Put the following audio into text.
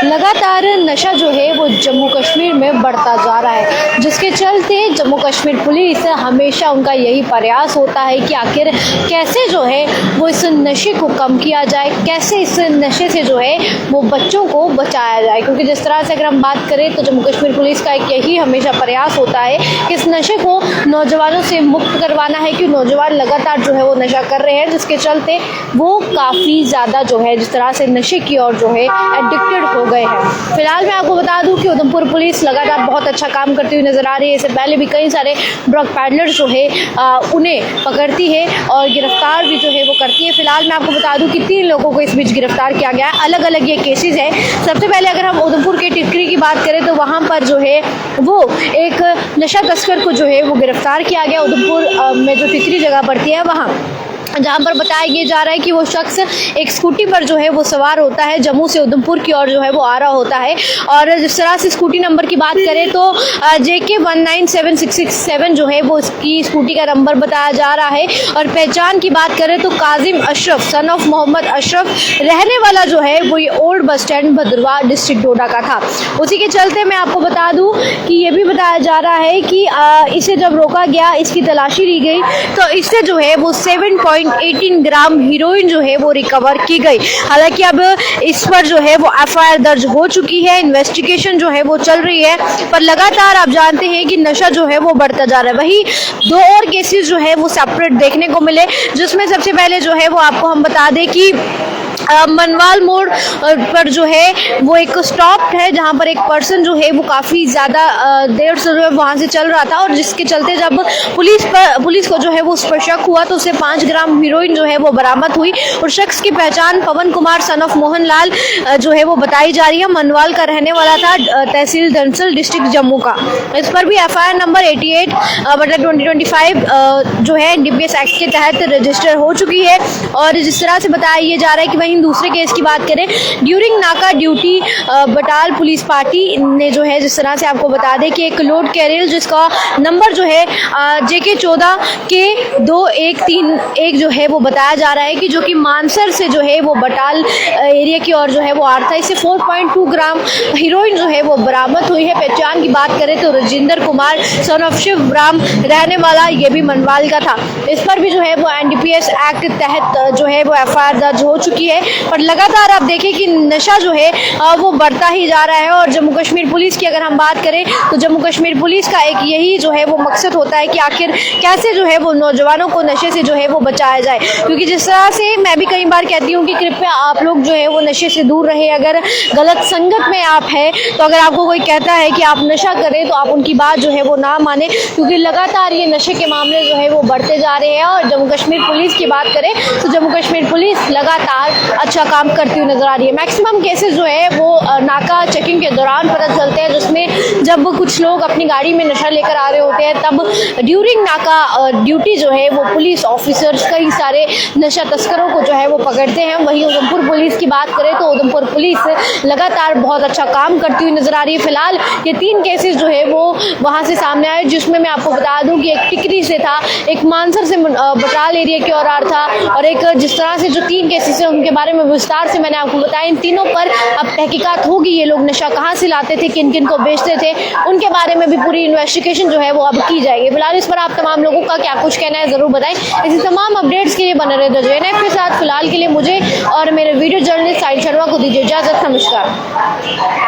लगातार नशा जो है वो जम्मू कश्मीर में बढ़ता जा रहा है, जिसके चलते जम्मू कश्मीर पुलिस हमेशा उनका यही प्रयास होता है कि आखिर कैसे जो है वो इस नशे को कम किया जाए, कैसे इस नशे से जो है वो बच्चों को बचाया जाए। क्योंकि जिस तरह से अगर हम बात करें तो जम्मू कश्मीर पुलिस का एक यही हमेशा प्रयास होता है कि इस नशे को नौजवानों से मुक्त करवाना है, कि नौजवान लगातार जो है वो नशा कर रहे हैं, जिसके चलते वो काफ़ी ज़्यादा जो है जिस तरह से नशे की ओर जो है एडिक्टेड हो गए हैं। फिलहाल मैं आपको बता दूं कि उधमपुर पुलिस लगातार बहुत अच्छा काम करती हुई नजर आ रही है। इससे पहले भी कई सारे ड्रग पैडलर्स जो है उन्हें पकड़ती है और गिरफ्तार भी जो है वो करती है। फिलहाल मैं आपको बता दूं कि 3 लोगों को इस बीच गिरफ्तार किया गया है। अलग अलग ये केसेस है। सबसे पहले अगर हम उधमपुर के टिकरी की बात करें तो वहाँ पर जो है वो एक नशा तस्कर को जो है वो गिरफ्तार किया गया। उधमपुर में जो टिकरी जगह पड़ती है वहाँ, जहाँ पर बताया जा रहा है कि वो शख्स एक स्कूटी पर जो है वो सवार होता है, जम्मू से उधमपुर की ओर जो है वो आ रहा होता है। और जिस तरह से स्कूटी नंबर की बात करें तो JK 197667 जो है वो इसकी स्कूटी का नंबर बताया जा रहा है। और पहचान की बात करें तो काजिम अशरफ सन ऑफ मोहम्मद अशरफ, रहने वाला जो है वो ये old bus stand Bhaderwah district डोडा का था। उसी के चलते मैं आपको बता दूं कि ये भी बताया जा रहा है कि इसे जब रोका गया, इसकी तलाशी ली गई तो इससे जो है वो 7.18 ग्राम हीरोइन जो है वो रिकवर की गई। हालांकि अब इस पर जो है वो FIR दर्ज हो चुकी है, इन्वेस्टिगेशन जो है वो चल रही है, पर लगातार आप जानते हैं कि नशा जो है वो बढ़ता जा रहा है। वही 2 और केसेस जो है वो सेपरेट देखने को मिले, जिसमें सबसे पहले जो है वो आपको हम बता दें कि मनवाल मोड़ पर जो है वो एक स्टॉप है, जहां पर एक पर्सन जो है वो काफ़ी ज़्यादा देर से जो है वहाँ से चल रहा था, और जिसके चलते जब पुलिस को जो है वो उस पर शक हुआ तो उसे 5 ग्राम हीरोइन जो है वो बरामद हुई। और शख्स की पहचान पवन कुमार सन ऑफ मोहनलाल जो है वो बताई जा रही है। मनवाल का रहने वाला था, तहसील धनसल डिस्ट्रिक्ट जम्मू का। इस पर भी FIR नंबर 88/2025 जो है NDPS एक्ट के तहत रजिस्टर हो चुकी है। और जिस तरह से बताया जा रहा है कि वहीं दूसरे केस की बात करें, ड्यूरिंग नाका ड्यूटी बटाल पुलिस पार्टी ने जो है जिस तरह से आपको बता दें कि एक लोड कैरियर जिसका नंबर जो है JK 14K2131 जो है वो बताया जा रहा है कि जो कि मानसर से जो है वो बटाल एरिया की ओर जो है वो आ रहा था। इससे 4.2 ग्राम हीरोइन जो है वो बरामद हुई है। पहचान की बात करें तो राजेंद्र कुमार सन ऑफ शिव राम, रहने वाला ये भी मनवाल का था। इस पर भी जो है वो NDPS एक्ट के तहत जो है वो FIR दर्ज हो चुकी है। पर लगातार आप देखें कि नशा जो है वो बढ़ता ही जा रहा है। और जम्मू कश्मीर पुलिस की अगर हम बात करें तो जम्मू कश्मीर पुलिस का एक यही जो है वो मकसद होता है कि आखिर कैसे जो है वो नौजवानों को नशे से जो है वो बचाया जाए। क्योंकि जिस तरह से मैं भी कई बार कहती हूँ कि कृपया आप लोग जो है वो नशे से दूर रहे। अगर गलत संगत में आप हैं तो अगर आपको कोई कहता है कि आप नशा करें तो आप उनकी बात जो है वो ना माने, क्योंकि लगातार ये नशे के मामले जो है वो बढ़ते जा रहे हैं। और जम्मू कश्मीर पुलिस की बात करें तो जम्मू कश्मीर पुलिस लगातार अच्छा काम करती हुई नजर आ रही है। मैक्सिमम केसेस जो है वो नाका चेकिंग के दौरान पता चलते हैं, जिसमें जब कुछ लोग अपनी गाड़ी में नशा लेकर आ रहे होते हैं तब ड्यूरिंग नाका ड्यूटी जो है वो पुलिस ऑफिसर्स कई सारे नशा तस्करों को जो है वो पकड़ते हैं। वहीं उधमपुर पुलिस की बात करें तो उधमपुर पुलिस लगातार बहुत अच्छा काम करती हुई नजर आ रही है। फिलहाल ये 3 केसेस जो है वो वहाँ से सामने आए, जिसमें मैं आपको बता दूं कि एक टिकरी से था, एक मानसर से बटाल एरिया की ओर आ रहा था, और एक जिस तरह से जो 3 केसेस हैं उनके बारे में विस्तार से मैंने आपको बताया। इन तीनों पर अब तहकीकात होगी, ये लोग नशा कहाँ से लाते थे, किन किन को बेचते थे, उनके बारे में भी पूरी इन्वेस्टिगेशन जो है वो अब की जाएगी। फिलहाल इस पर आप तमाम लोगों का क्या कुछ कहना है जरूर बताएं। इसी तमाम अपडेट्स के लिए बने रहे JNF के साथ। फिलहाल के लिए मुझे और मेरे वीडियो जर्नलिस्ट साहिल शर्मा को दीजिए इजाजत। नमस्कार।